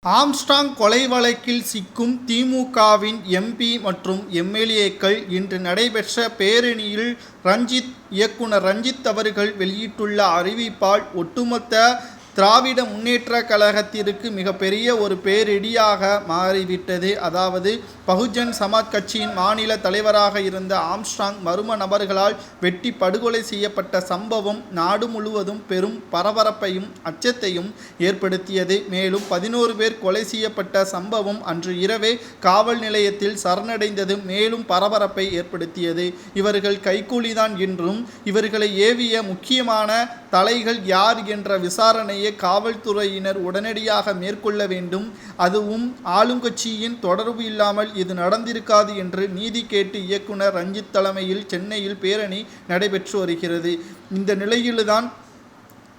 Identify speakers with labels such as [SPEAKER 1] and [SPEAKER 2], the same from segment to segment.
[SPEAKER 1] Armstrong கொலை வழக்கில் சிக்கும் திமுகவின் எம்பி மற்றும் எம்எல்ஏக்கள் இன்று நடைபெற்ற பேரணியில் இயக்குனர் ரஞ்சித் அவர்கள் வெளியிட்டுள்ள அறிவிப்பால் ஒட்டுமொத்த திராவிட முன்னேற்றக் கழகத்திற்கு மிகப்பெரிய ஒரு பேரிடியாக மாறிவிட்டது. அதாவது பகுஜன் சமாஜ் கட்சியின் மாநில தலைவராக இருந்த ஆம்ஸ்ட்ராங் மர்ம நபர்களால் வெட்டி படுகொலை செய்யப்பட்ட சம்பவம் நாடு முழுவதும் பெரும் பரபரப்பையும் அச்சத்தையும் ஏற்படுத்தியது. மேலும் 11 பேர் கொலை செய்யப்பட்ட சம்பவம் அன்று இரவே காவல் நிலையத்தில் சரணடைந்தது மேலும் பரபரப்பை ஏற்படுத்தியது. இவர்கள் கைக்கூலிதான் என்றும் இவர்களை ஏவிய முக்கியமான தலைகள் யார் என்ற விசாரணையை காவல்துறையினர் உடனடியாக மேற்கொள்ள வேண்டும். அதுவும் ஆளுங்கட்சியின் தொடர்பு இல்லாமல் இது நடந்திருக்காது என்று நீதி கேட்டு இயக்குனர் ரஞ்சித் தலைமையில் சென்னையில் பேரணி நடைபெற்று வருகிறது. இந்த நிலையில்தான்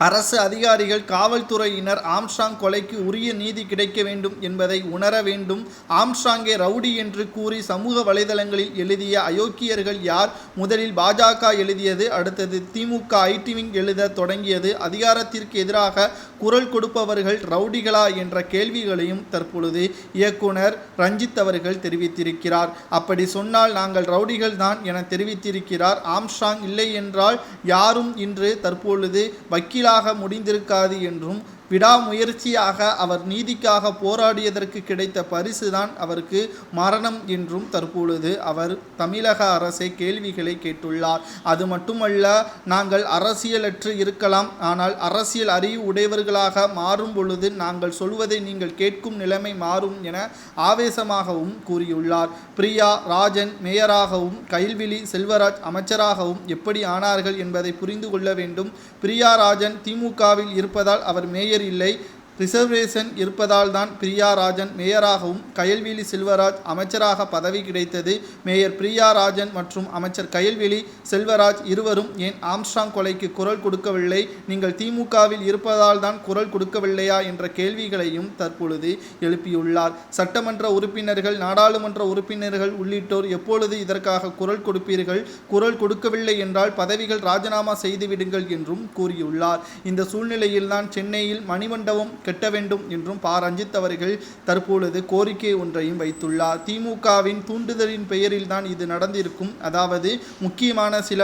[SPEAKER 1] அரசு அதிகாரிகள் காவல்துறையினர் ஆம்ஸ்ட்ராங் கொலைக்கு உரிய நீதி கிடைக்க வேண்டும் என்பதை உணர வேண்டும். ஆம்ஸ்ட்ராங்கை ரவுடி என்று கூறி சமூக வலைதளங்களில் எழுதிய அயோக்கியர்கள் யார்? முதலில் பாஜக எழுதியது, அடுத்தது திமுக ஐடி விங் எழுத தொடங்கியது. அதிகாரத்திற்கு எதிராக குரல் கொடுப்பவர்கள் ரவுடிகளா என்ற கேள்விகளையும் தற்பொழுது இயக்குனர் ரஞ்சித் அவர்கள் தெரிவித்திருக்கிறார். அப்படி சொன்னால் நாங்கள் ரவுடிகள் தான் என தெரிவித்திருக்கிறார். ஆம்ஸ்ட்ராங் இல்லை என்றால் யாரும் இன்று தற்பொழுது வக்கீல் முடிந்திருக்காது என்றும் விடாமுயற்சியாக அவர் நீதிக்காக போராடியதற்கு கிடைத்த பரிசுதான் அவருக்கு மரணம் என்றும் தற்பொழுது அவர் தமிழக அரசை கேள்விகளை கேட்டுள்ளார். அது மட்டுமல்ல, நாங்கள் அரசியலற்று இருக்கலாம், ஆனால் அரசியல் அறிவு உடையவர்களாக மாறும் பொழுது நாங்கள் சொல்வதை நீங்கள் கேட்கும் நிலைமை மாறும் என ஆவேசமாகவும் கூறியுள்ளார். பிரியா ராஜன் மேயராகவும் கயல்விழி செல்வராஜ் அமைச்சராகவும் எப்படி ஆனார்கள் என்பதை புரிந்து கொள்ள வேண்டும். பிரியா ராஜன் திமுகவில் இருப்பதால் அவர் மேயர் இல்லை, ரிசர்வேஷன் இருப்பதால் தான் பிரியா ராஜன் மேயராகவும் கயல்விழி செல்வராஜ் அமைச்சராக பதவி கிடைத்தது. மேயர் பிரியா ராஜன் மற்றும் அமைச்சர் கயல்விழி செல்வராஜ் இருவரும் ஏன் ஆம்ஸ்ட்ராங் கொலைக்கு குரல் கொடுக்கவில்லை? நீங்கள் திமுகவில் இருப்பதால் தான் குரல் கொடுக்கவில்லையா என்ற கேள்விகளையும் தற்பொழுது எழுப்பியுள்ளார். சட்டமன்ற உறுப்பினர்கள், நாடாளுமன்ற உறுப்பினர்கள் உள்ளிட்டோர் எப்பொழுது இதற்காக குரல் கொடுப்பீர்கள்? குரல் கொடுக்கவில்லை என்றால் பதவிகள் ராஜினாமா செய்துவிடுங்கள் என்றும் கூறியுள்ளார். இந்த சூழ்நிலையில்தான் சென்னையில் மணிமண்டபம் கட்ட வேண்டும் என்றும் ரஞ்சித் அவர்கள் தற்பொழுது கோரிக்கை ஒன்றையும் வைத்துள்ளார். திமுகவின் தூண்டுதலின் பெயரில் தான் இது நடந்திருக்கும். அதாவது முக்கியமான சில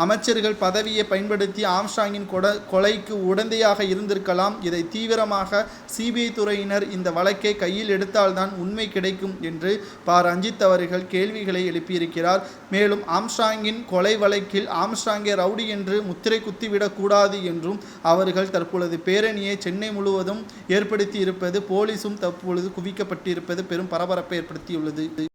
[SPEAKER 1] அமைச்சர்கள் பதவியை பயன்படுத்தி ஆம்ஸ்ட்ராங்கின் கொலைக்கு உடந்தையாக இருந்திருக்கலாம். இதை தீவிரமாக சிபிஐ துறையினர் இந்த வழக்கை கையில் எடுத்தால்தான் உண்மை கிடைக்கும் என்று ரஞ்சித் அவர்கள் கேள்விகளை எழுப்பியிருக்கிறார். மேலும் ஆம்ஸ்ட்ராங்கின் கொலை வழக்கில் ஆம்ஸ்ட்ராங்கை ரவுடி என்று முத்திரை குத்திவிடக்கூடாது என்றும் அவர்கள் தற்பொழுது பேரணியை சென்னை முழுவதும் ஏற்படுத்தி இருப்பது, போலீசும் தற்பொழுது குவிக்கப்பட்டிருப்பது பெரும் பரபரப்பை ஏற்படுத்தியுள்ளது.